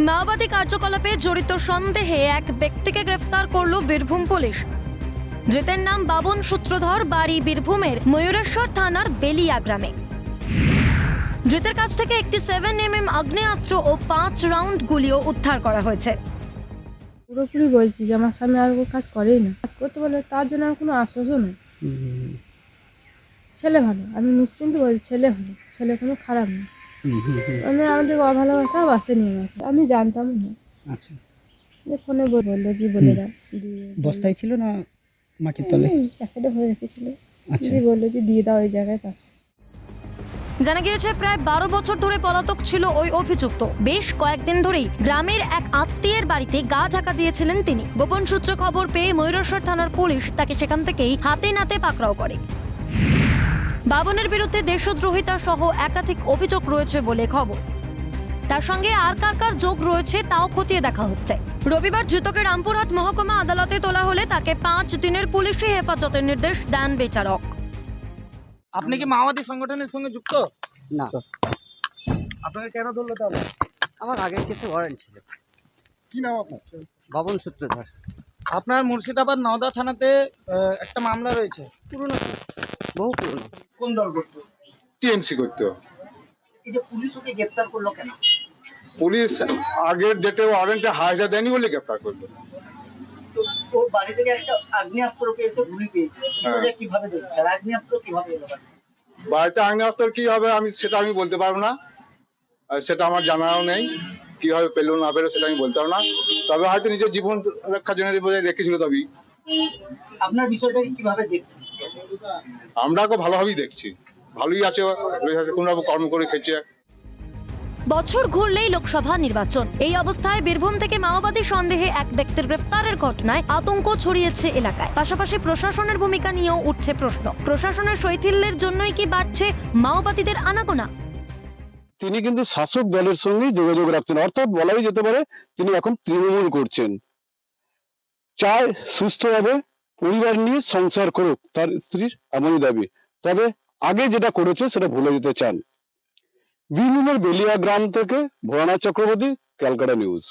মাওবাদী কার্যকলাপে জড়িত সন্দেহে এক ব্যক্তিকে গ্রেফতার করল বীরভূম পুলিশ। ধৃতের নাম বাবন সূত্রধর, বাড়ি বীরভূমের ময়ূরেশ্বর থানার বেলিয়া গ্রামে। ধৃতের কাছ থেকে একটি 7mm আগ্নেয়াস্ত্র ও 5 রাউন্ড গুলিও উদ্ধার করা হয়েছে। পুরোপুরি বলছি যে আমার স্বামী আর কোনো কাজ করেই না, কাজ করতে বলে তার জন্য আর কোনো আশ্বাসও নেই। ছেলে ভালো, আমি নিশ্চিন্ত বলছি, ছেলে ভালো, ছেলে কোনো খারাপ না। মানে আমাদের অভালোবাসাও আসেনি আমাকে, আমি জানতাম না। আচ্ছা, যে ফোনে বললো যে বলে দাও, দিয়ে বস্তায় ছিল না মাটির তলে? প্যাকেটে ভরে রেখেছিল, আচ্ছা, দিয়ে বললো যে দিয়ে দাও এই জায়গায় পাচ্ছে। জানা গিয়েছে প্রায় 12 বছর ধরে পলাতক ছিল ওই অভিযুক্ত। বেশ কয়েকদিন ধরেই গ্রামের এক আত্মীয়ের বাড়িতে গা ঢাকা দিয়েছিলেন তিনি। গোপন সূত্রে খবর পেয়ে ময়ূরেশ্বর থানার পুলিশ তাকে সেখান থেকেই হাতে নাতে পাকড়াও করে। বাবনের বিরুদ্ধে দেশদ্রোহিতা সহ একাধিক অভিযোগ রয়েছে বলে খবর। তার সঙ্গে আর কার কার যোগ রয়েছে তাও খতিয়ে দেখা হচ্ছে। রবিবার ধৃতকে রামপুরহাট মহকুমা আদালতে তোলা হলে তাকে 5 দিনের পুলিশি হেফাজতের নির্দেশ দেন বিচারক। আপনি কি মাওবাদী সংগঠনের সঙ্গে যুক্ত? না, আপনাকে কেন ধরলো তাহলে? আমার আগের কিছু ওয়ারেন্ট ছিল। কি নাম আপনার? বাবন সূত্রধর। আপনার মুর্শিদাবাদ নওদা থানাতে একটা মামলা রয়েছে। পুরনো কেস, বহু পুরনো। কোন দল করতো? টিএমসি করতো। এই যে পুলিশ ওকে গ্রেফতার করলো কেন? পুলিশ আগের যেটা ওয়ারেন্টে হাজিরা দেয়নি বলে গ্রেপ্তার করলো। তো ও বাড়ি থেকে একটা আগ্নেয়াস্ত্র পেয়েছে, গুলি পেয়েছে। বিষয়টা কিভাবে দেখছে? আর আগ্নেয়াস্ত্র কিভাবে এলো বাড়িতে? বাড়িতে আগ্নেয়াস্ত্র কি হবে সেটা আমি বলতে পারবো না, আর সেটা আমার জানাও নেই। কিভাবে পেলো না পেলো সেটা আমি বলতে পারবো না, তবে হয়তো নিজের জীবন রক্ষার জন্য বোধহয় রেখেছিল। তবেই আপনার বিষয়টাকে কিভাবে দেখছেন? আমরা খুব ভালোভাবেই দেখছি, ভালোই আছে, কোনো রকম কর্ম করে খেয়েছে। বছর ঘুরলেই লোকসভা নির্বাচন। এই অবস্থায় বীরভূম থেকে মাওবাদী সন্দেহে এক ব্যক্তির গ্রেফতারের ঘটনায় আতঙ্ক ছড়িয়েছে এলাকায়। পাশাপাশি প্রশাসনের ভূমিকা নিয়েও উঠছে প্রশ্ন। প্রশাসনের শৈথিল্যের জন্যই কি বাড়ছে মাওবাদীদের আনাগোনা? তিনি কিন্তু শাসক দলের সঙ্গেই যোগাযোগ রাখছেন, অর্থাৎ বলাই যেতে পারে তিনি এখন তৃণমূল করছেন। চায় সুস্থভাবে পরিবার নিয়ে সংসার করুক, তার স্ত্রীর এমনই দাবি। তবে আগে যেটা করেছে সেটা ভুলে যেতে চান। বীরভূমের বেলিয়া গ্রাম থেকে ভোলানাথ চক্রবর্তী, ক্যালকাটা নিউজ।